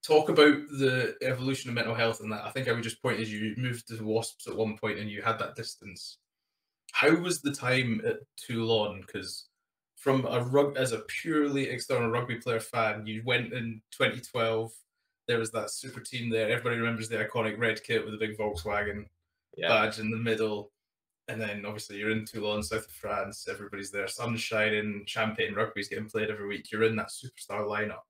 talk about the evolution of mental health and that. I think I would just point as you moved to the Wasps at one point and you had that distance. How was the time at Toulon? Because from as a purely external rugby player fan, you went in 2012. There was that super team there. Everybody remembers the iconic red kit with the big Volkswagen badge in the middle. And then obviously you're in Toulon, south of France. Everybody's there, sun's shining, champagne rugby's getting played every week. You're in that superstar lineup.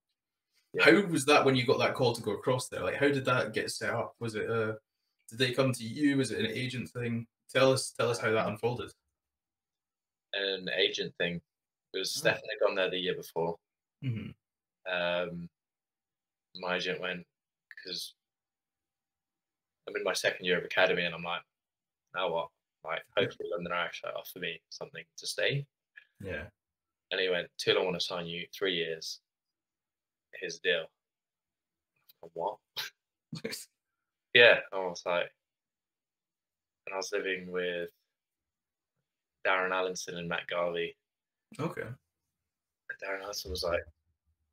Yeah. How was that when you got that call to go across there? Like, how did that get set up? Was it did they come to you? Was it an agent thing? Tell us how that unfolded. An agent thing. It was Stefan had gone there the year before. My agent went because I'm in my second year of academy, and I'm like, now what? Like, hopefully London are actually offer me something to stay. Yeah. And he went, Toulon want to sign you 3 years. Here's the deal. What? Yeah, I was like, and I was living with Darren Allinson and Matt Garvey. Okay. And Darren Allinson was like,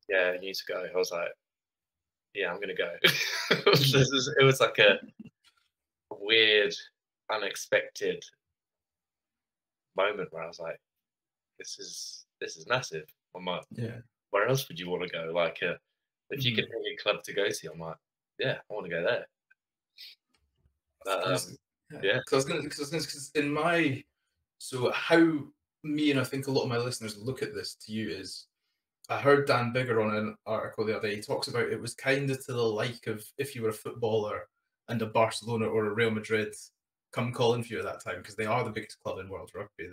yeah, you need to go. I was like, yeah, I'm going to go. It was like a weird, unexpected moment where I was like, this is massive. I'm like, yeah. Where else would you want to go? Like, if you could pick a club to go to, I'm like, yeah, I want to go there. Yeah. Because in my, so how me and I think a lot of my listeners look at this to you is, I heard Dan Bigger on an article the other day. He talks about it was kind of to the like of if you were a footballer and a Barcelona or a Real Madrid come calling for you at that time, because they are the biggest club in world rugby.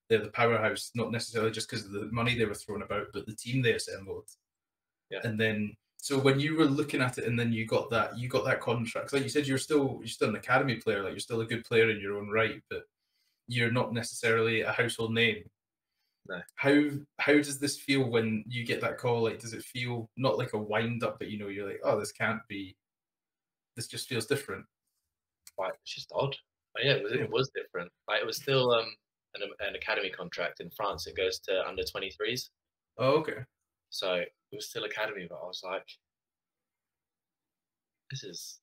They're the powerhouse, not necessarily just because of the money they were throwing about, but the team they assembled. Yeah. And then, so when you were looking at it, and then you got that contract. Like you said, you're still an academy player. Like, you're still a good player in your own right, but you're not necessarily a household name. No. How does this feel when you get that call? Like, does it feel not like a wind up, but you're like, oh, this can't be. This just feels different. Like, it's just odd. Yeah, it was different. Like, it was still an academy contract in France. It goes to under 23s. Oh, okay. So it was still academy, but I was like, this is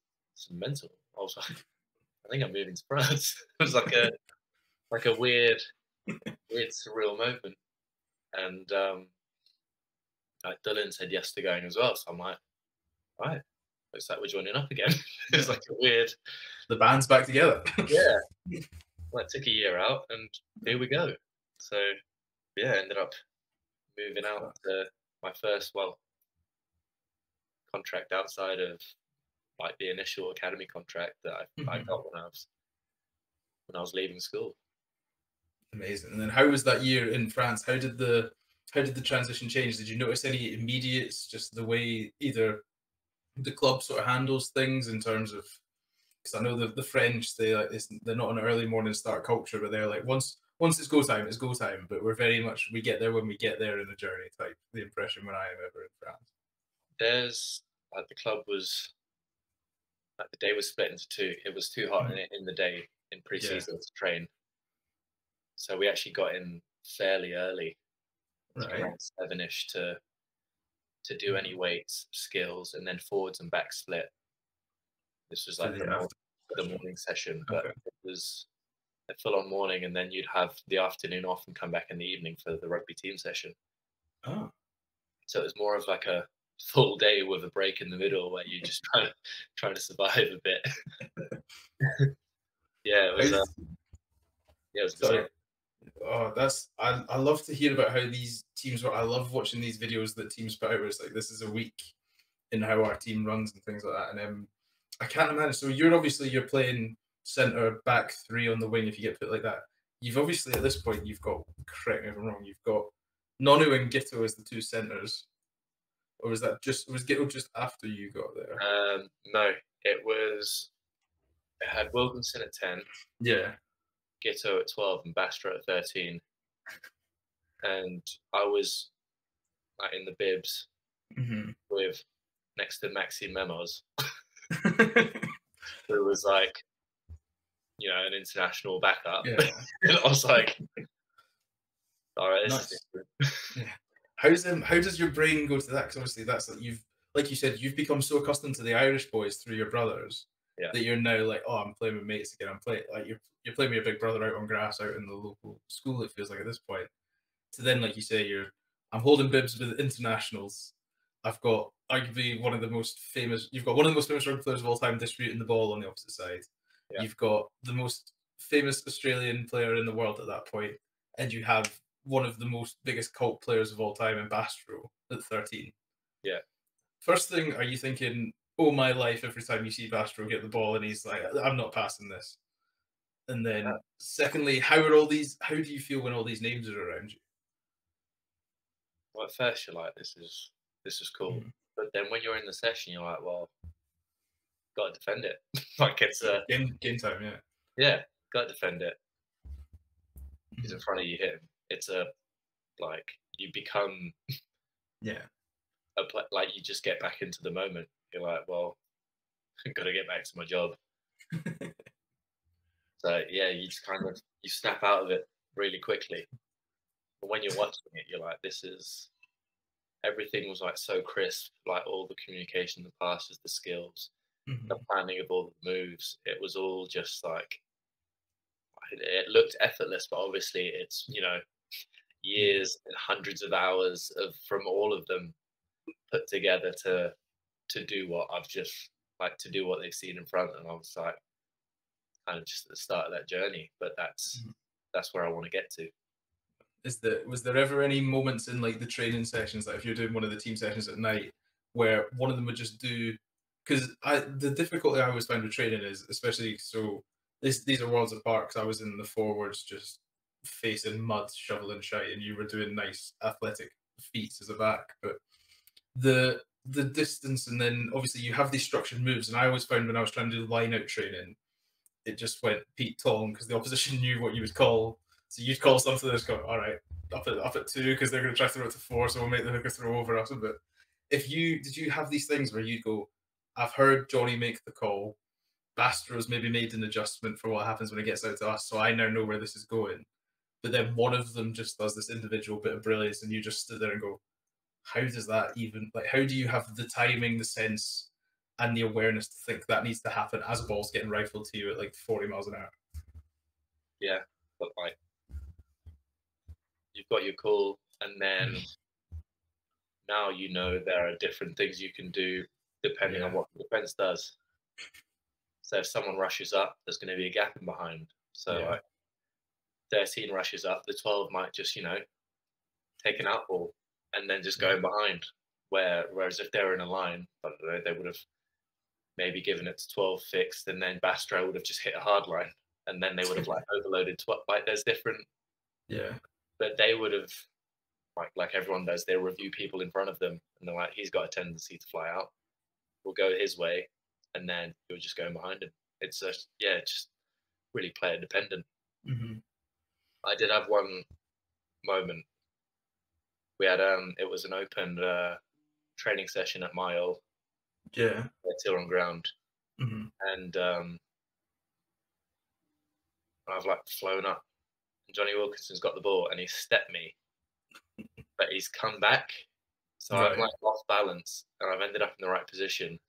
mental. I was like, I think I'm moving to France. It was like a weird, surreal moment. And like Dylan said yes to going as well. So I'm like, right, looks like we're joining up again. It was like a weird. The band's back together. Yeah. Well, it took a year out, and here we go. So yeah, ended up moving out to my first contract outside of like the initial academy contract that I got when I was leaving school. Amazing. And then how was that year in France? How did the transition change? Did you notice any immediates, just the way either the club sort of handles things in terms of, because I know the French, they're not an early morning start culture, but they're like, once it's go time, it's go time. But we're very much, we get there when we get there in the journey type, the impression when I am ever in France. There's like, the club was, like, the day was split into two. It was too hot in the day in pre-season to train. So we actually got in fairly early, around 7-ish, to do any weights, skills, and then forwards and back split. This was like the morning session, but it was a full-on morning, and then you'd have the afternoon off and come back in the evening for the rugby team session. Oh. So it was more of like a full day with a break in the middle where you just trying to survive a bit. Yeah, it was. It was bizarre. Oh, I love to hear about how these teams work. I love watching these videos that teams put out where it's like, this is a week in how our team runs and things like that. And I can't imagine. So you're playing centre, back three on the wing if you get put like that. You've obviously at this point you've got, correct me if I'm wrong, you've got Nonu and Gito as the two centres. Or was Gito just after you got there? No, it had Wilkinson at 10. Yeah. Gito at 12 and Bastra at 13. And I was like in the bibs with next to Maxime Memos. Who was like, an international backup. Yeah. And I was like, all right, this is different. Yeah. How does your brain go to that? Because obviously that's like like you said, you've become so accustomed to the Irish boys through your brothers Yeah. that you're now like, oh, I'm playing with mates again. I'm playing like you're playing with your big brother out on grass out in the local school. It feels like at this point. So then, like you say, I'm holding bibs with internationals. I've got arguably one of the most famous. You've got one of the most famous rugby players of all time distributing the ball on the opposite side. Yeah. You've got the most famous Australian player in the world at that point, and you have one of the most biggest cult players of all time in Bastro at 13. Yeah. First thing, are you thinking, "Oh my life!" Every time you see Bastro get the ball, and he's like, "I'm not passing this." And then, secondly, how do you feel when all these names are around you? Well, at first you're like, this is cool, but then when you're in the session, you're like, well, got to defend it. Like it's game time, yeah. Yeah, got to defend it. He's in front of you, hit him. It's like you become like you just get back into the moment. You're like, well, I've got to get back to my job. So yeah, you just kind of you snap out of it really quickly. But when you're watching it, you're like, everything was like so crisp, like all the communication, the passes, the skills, the planning of all the moves. It was all just like, it looked effortless, but obviously it's, years and hundreds of hours from all of them put together to do what I've just to do what they've seen in front. And I was like, kind of just at the start of that journey, but that's where I want to get to. Was there ever any moments in like the training sessions, like if you're doing one of the team sessions at night, where one of them would just do, because the difficulty I always find with training is, especially these are worlds apart, because I was in the forwards just facing mud, shoveling shite, and you were doing nice athletic feats as a back, but the distance, and then obviously you have these structured moves, and I always found when I was trying to do line out training, it just went Pete Toulon because the opposition knew what you would call. So you'd call something that's go, all right, up at 2 because they're going to try to throw it to 4, so we'll make the hooker throw over us a bit. Did you have these things where you'd go, I've heard Johnny make the call, Bastro's maybe made an adjustment for what happens when it gets out to us, so I now know where this is going. But then one of them just does this individual bit of brilliance, and you just sit there and go, how does that even, like, how do you have the timing, the sense, and the awareness to think that needs to happen as a ball's getting rifled to you at like 40 miles an hour? Yeah, but like, you've got your call, and then now there are different things you can do depending on what the defense does. So if someone rushes up, there's going to be a gap in behind. So like 13 rushes up, the 12 might just, take an out ball and then just go in behind. Whereas if they're in a line, I don't know, they would have maybe given it to 12 fixed, and then Bastro would have just hit a hard line, and then they would have like overloaded 12. Like there's different. Yeah. But they would have, like everyone does, they review people in front of them, and they're like, he's got a tendency to fly out. We'll go his way, and then you're just going behind him. It's just really player dependent. I did have one moment. We had it was an open training session at Mile. Yeah. At Toulon ground, and I've like flown up. And Johnny Wilkinson's got the ball, and he stepped me, but he's come back. So I've like lost balance, and I've ended up in the right position,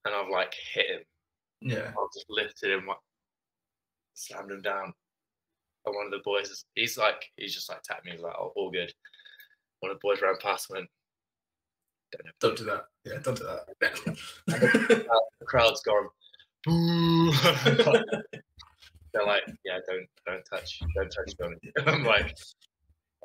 and I've like hit him. Yeah. I've just lifted him, slammed him down. And one of the boys, he's just like tapped me. He's like, "Oh, all good." One of the boys ran past and went, Don't do that. Yeah, don't do that. The crowd's gone, boo. They're like, yeah, don't touch Johnny. I'm like,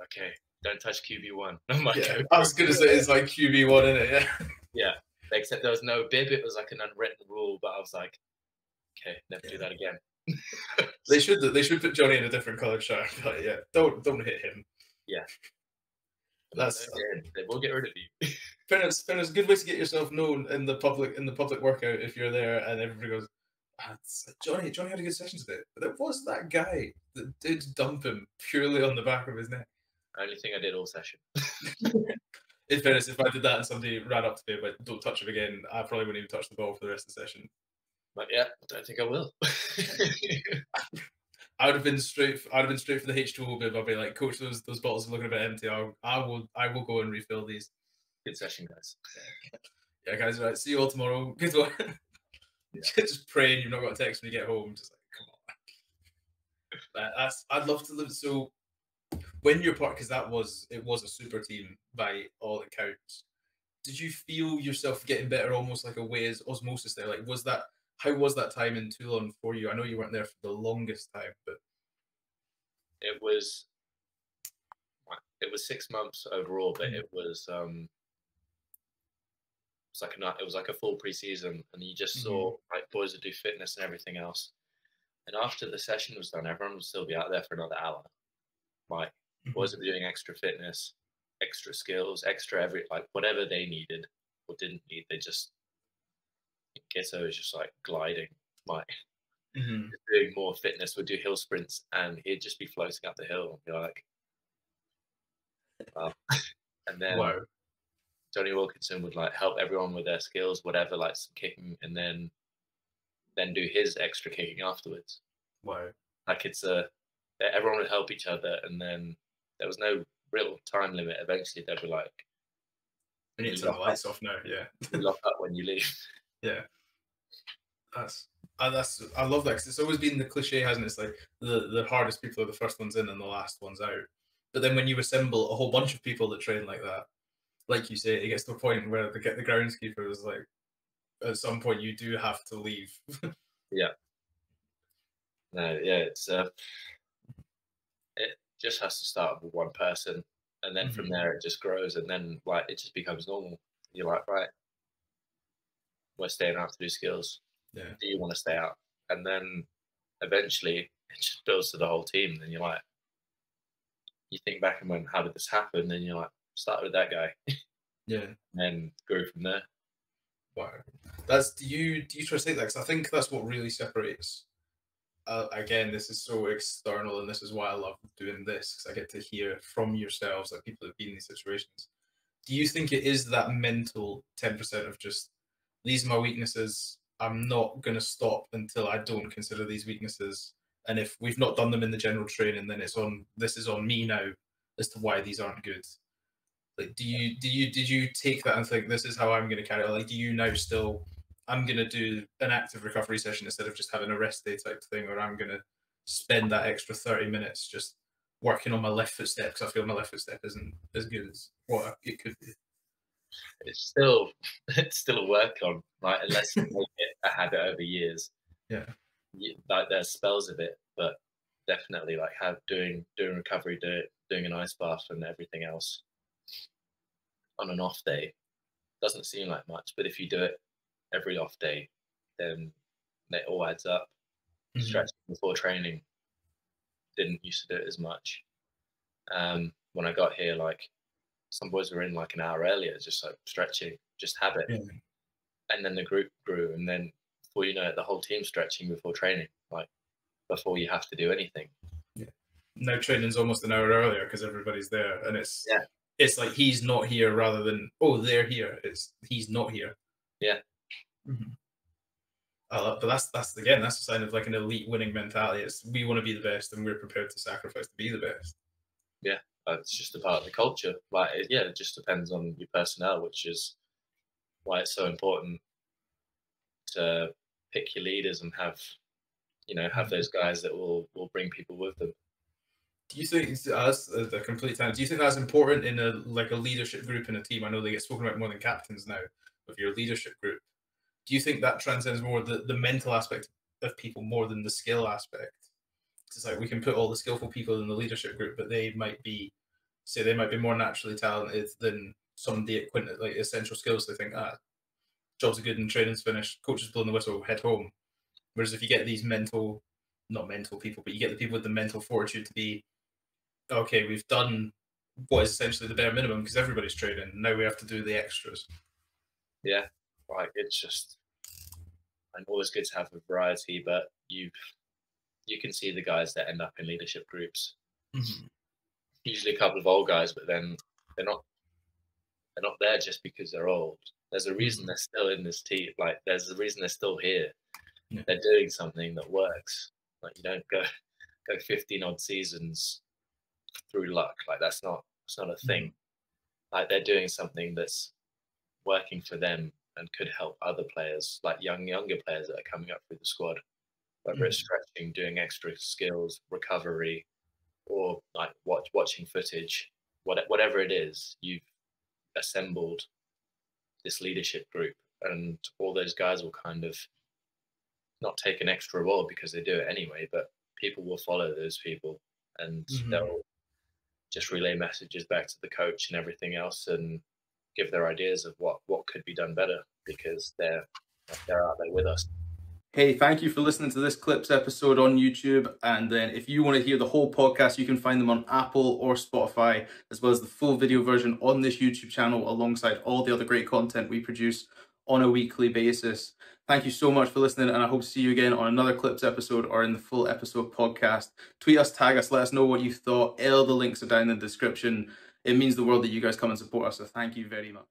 okay, don't touch QB1. I'm like, yeah, I was gonna say it's like QB1, isn't it? Yeah. Yeah. Except there was no bib, it was like an unwritten rule, but I was like, okay, never do that again. They should put Johnny in a different coloured shirt, but yeah, don't hit him. Yeah. They will get rid of you. Fairness, good way to get yourself known in the public workout if you're there and everybody goes, Johnny had a good session today. But there was that guy that did dump him purely on the back of his neck. Only thing I did all session. In fairness, if I did that and somebody ran up to me but don't touch him again, I probably wouldn't even touch the ball for the rest of the session. But yeah, I don't think I will. I would have been straight for the H2O bib. I'd be like, Coach, those bottles are looking a bit empty. I will go and refill these. Good session, guys. Yeah, guys, right. See you all tomorrow. Good one. Yeah. Just praying you've not got a text when you get home. Just like, come on. I'd love to live. So when you're part, because it was a super team by all accounts. Did you feel yourself getting better, almost like a way as osmosis there? Like, how was that time in Toulon for you? I know you weren't there for the longest time, but It was 6 months overall, but it was it was like a full pre-season, and you just saw like boys would do fitness and everything else. And after the session was done, everyone would still be out there for another hour. Like boys would be doing extra fitness, extra skills, extra like whatever they needed or didn't need. They just Ghetto is just like gliding, like doing more fitness. Would do hill sprints, and he'd just be floating up the hill. And be like, wow. And then wow. Tony Wilkinson would like help everyone with their skills, whatever, like some kicking, and then do his extra kicking afterwards. Wow. Like everyone would help each other, and then there was no real time limit. Eventually, they'd be like, "We need to turn the lights off now." Yeah. You lock up when you leave. Yeah. I love that, because it's always been the cliche, hasn't it? It's like the hardest people are the first ones in and the last ones out. But then when you assemble a whole bunch of people that train like that, like you say, it gets to a point where the groundskeeper is like, at some point you do have to leave. Yeah. No, yeah, it just has to start with one person, and then from there it just grows, and then like it just becomes normal. You're like, right, we're staying out to do skills. Yeah. Do you want to stay out? And then eventually it just builds to the whole team. Then you're like, you think back and went, how did this happen? Then you're like, start with that guy. Yeah. And then go from there. Wow. Do you try to take that? Because I think that's what really separates. Again, this is so external, and this is why I love doing this, because I get to hear from yourselves, like people who've been in these situations. Do you think it is that mental 10% of just, these are my weaknesses, I'm not going to stop until I don't consider these weaknesses, and if we've not done them in the general training, then this is on me now as to why these aren't good? Like, did you take that and think, this is how I'm going to carry it? Like, do you now still, I'm going to do an active recovery session instead of just having a rest day type thing, or I'm going to spend that extra 30 minutes just working on my left foot step because I feel my left foot step isn't as good as what it could be? It's still a work on, like, unless you make it a habit over years. Yeah. Like there's spells of it, but definitely like doing recovery, doing an ice bath and everything else on an off day doesn't seem like much, but if you do it every off day, then it all adds up. Stretching before training, didn't used to do it as much. When I got here, like some boys were in like an hour earlier, just like stretching, just habit. Yeah. And then the group grew, and then before you know it, the whole team's stretching before training, like before you have to do anything. Yeah. Now training's almost an hour earlier because everybody's there, and it's like he's not here rather than, oh, they're here. It's he's not here. Yeah. But that's a sign of like an elite winning mentality. It's, we want to be the best, and we're prepared to sacrifice to be the best. Yeah, it's just a part of the culture. Like, it just depends on your personnel, which is why it's so important to pick your leaders and have those guys that will bring people with them. Do you think, as the complete time, do you think that's important in a leadership group in a team? I know they get spoken about more than captains now, of your leadership group. Do you think that transcends more the mental aspect of people more than the skill aspect? It's like we can put all the skillful people in the leadership group, but they might be more naturally talented than some of the essential skills. They think, jobs are good and training's finished, coaches blowing the whistle, head home. Whereas if you get these not mental people, but you get the people with the mental fortitude to be, okay, we've done what is essentially the bare minimum because everybody's training. Now we have to do the extras. Yeah, like it's just, I'm always good to have a variety, but you can see the guys that end up in leadership groups. Usually a couple of old guys, but then they're not there just because they're old. There's a reason they're still in this team. Like there's a reason they're still here. Yeah. They're doing something that works. Like you don't go 15 odd seasons through luck. Like that's not a thing. Like they're doing something that's working for them and could help other players, like younger players that are coming up through the squad, whether it's stretching, doing extra skills, recovery, or like watching footage, whatever it is, you've assembled this leadership group, and all those guys will kind of not take an extra role because they do it anyway, but people will follow those people, and they'll just relay messages back to the coach and everything else, and give their ideas of what could be done better, because they're out there with us. Hey, thank you for listening to this Clips episode on YouTube. And then if you want to hear the whole podcast, you can find them on Apple or Spotify, as well as the full video version on this YouTube channel, alongside all the other great content we produce on a weekly basis. Thank you so much for listening, and I hope to see you again on another Clips episode or in the full episode podcast. Tweet us, tag us, let us know what you thought. All the links are down in the description. It means the world that you guys come and support us, so thank you very much.